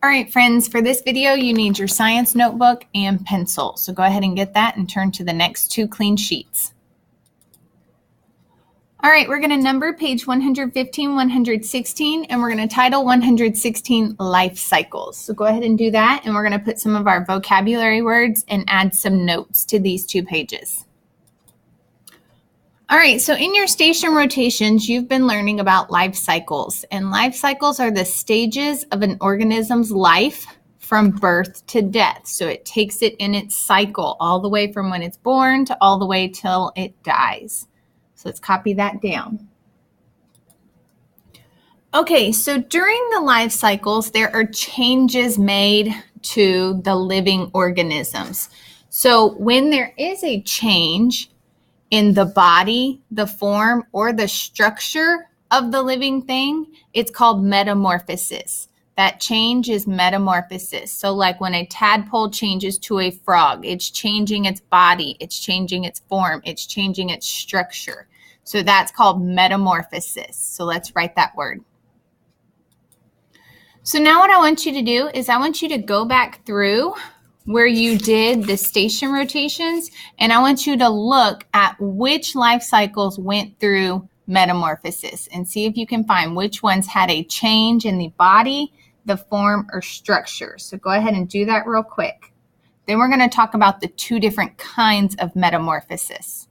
All right, friends, for this video, you need your science notebook and pencil. So go ahead and get that and turn to the next two clean sheets. All right, we're going to number page 115, 116, and we're going to title 116 Life Cycles. So go ahead and do that, and we're going to put some of our vocabulary words and add some notes to these two pages. All right, so in your station rotations, you've been learning about life cycles, and life cycles are the stages of an organism's life from birth to death. So it takes it in its cycle all the way from when it's born to all the way till it dies. So let's copy that down. Okay, so during the life cycles, there are changes made to the living organisms. So when there is a change in the body, the form, or the structure of the living thing, it's called metamorphosis. That change is metamorphosis. So like when a tadpole changes to a frog, it's changing its body, it's changing its form, it's changing its structure. So that's called metamorphosis. So let's write that word. So now what I want you to do is I want you to go back through where you did the station rotations, and I want you to look at which life cycles went through metamorphosis and see if you can find which ones had a change in the body, the form, or structure. So go ahead and do that real quick. Then we're going to talk about the two different kinds of metamorphosis.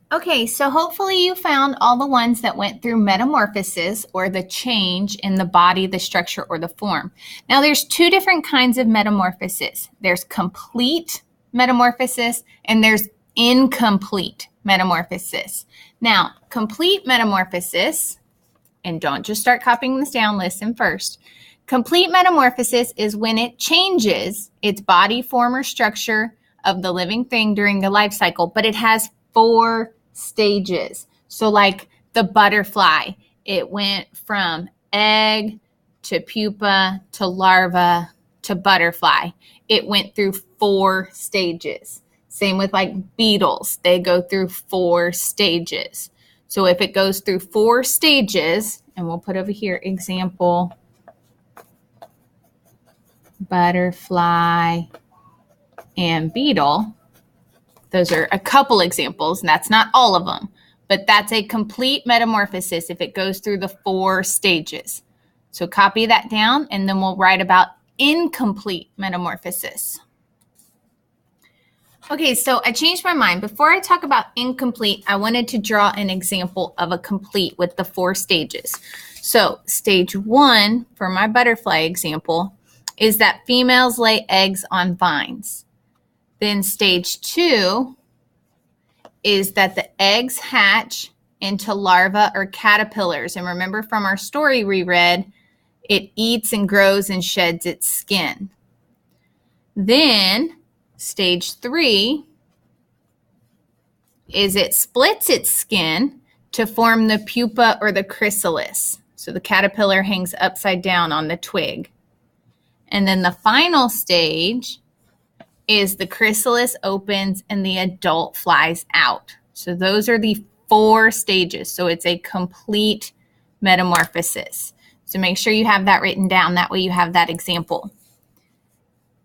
Okay, so hopefully you found all the ones that went through metamorphosis, or the change in the body, the structure, or the form. Now there's two different kinds of metamorphosis. There's complete metamorphosis and there's incomplete metamorphosis. Now, complete metamorphosis, and don't just start copying this down, listen first. Complete metamorphosis is when it changes its body, form, or structure of the living thing during the life cycle, but it has 4 stages. So like the butterfly, it went from egg to pupa to larva to butterfly. It went through 4 stages. Same with like beetles, they go through 4 stages. So if it goes through 4 stages, and we'll put over here example, butterfly and beetle. Those are a couple examples, and that's not all of them, but that's a complete metamorphosis if it goes through the 4 stages. So copy that down, and then we'll write about incomplete metamorphosis. Okay, so I changed my mind. Before I talk about incomplete, I wanted to draw an example of a complete with the 4 stages. So stage 1 for my butterfly example is that females lay eggs on vines. Then stage 2 is that the eggs hatch into larvae or caterpillars. And remember from our story we read, it eats and grows and sheds its skin. Then stage 3 is it splits its skin to form the pupa or the chrysalis. So the caterpillar hangs upside down on the twig. And then the final stage is the chrysalis opens and the adult flies out. So those are the 4 stages. So it's a complete metamorphosis. So make sure you have that written down. That way you have that example.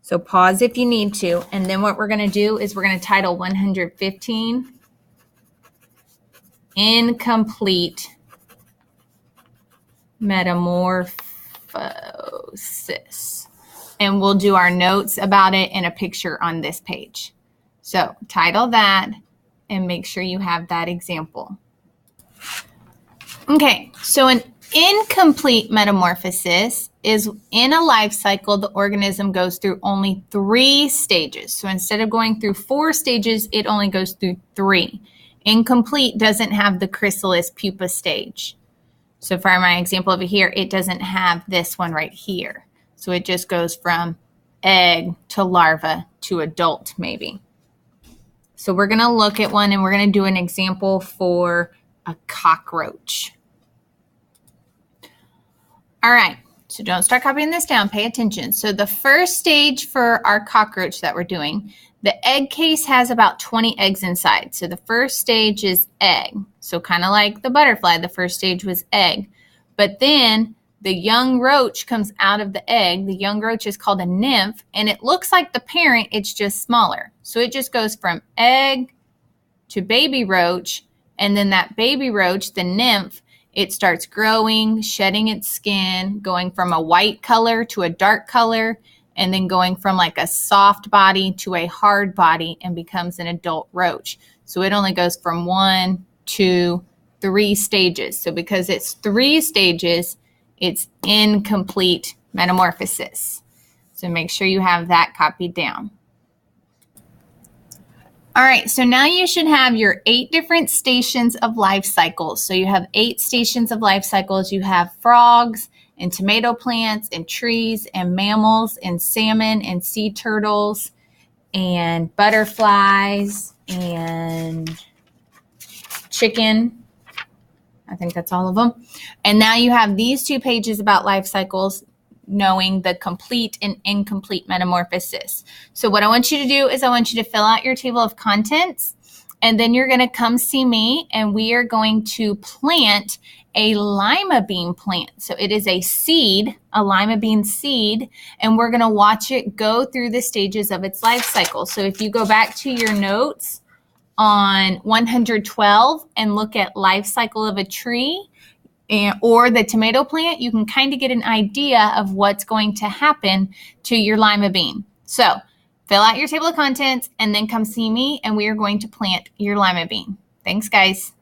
So pause if you need to. And then what we're going to do is we're going to title 115 Incomplete Metamorphosis. And we'll do our notes about it in a picture on this page. So title that and make sure you have that example. Okay, so an incomplete metamorphosis is in a life cycle, the organism goes through only 3 stages. So instead of going through 4 stages, it only goes through 3. Incomplete doesn't have the chrysalis pupa stage. So for my example over here, it doesn't have this one right here. So it just goes from egg to larva to adult maybe. So we're going to look at one and we're going to do an example for a cockroach. All right, so don't start copying this down. Pay attention. So the first stage for our cockroach that we're doing, the egg case has about 20 eggs inside. So the first stage is egg. So kind of like the butterfly, the first stage was egg. But then the young roach comes out of the egg. The young roach is called a nymph, and it looks like the parent, it's just smaller. So it just goes from egg to baby roach, and then that baby roach, the nymph, it starts growing, shedding its skin, going from a white color to a dark color, and then going from like a soft body to a hard body and becomes an adult roach. So it only goes from 1, 2, 3 stages. So because it's 3 stages, it's incomplete metamorphosis. So make sure you have that copied down. All right, so now you should have your 8 different stations of life cycles. So you have 8 stations of life cycles. You have frogs and tomato plants and trees and mammals and salmon and sea turtles and butterflies and chicken. I think that's all of them. And now you have these 2 pages about life cycles, knowing the complete and incomplete metamorphosis. So what I want you to do is I want you to fill out your table of contents, and then you're going to come see me, and we are going to plant a lima bean plant. So it is a seed, a lima bean seed, and we're going to watch it go through the stages of its life cycle. So if you go back to your notes on 112 and look at life cycle of a tree, or the tomato plant, you can kind of get an idea of what's going to happen to your lima bean. So fill out your table of contents and then come see me, and we are going to plant your lima bean. Thanks, guys.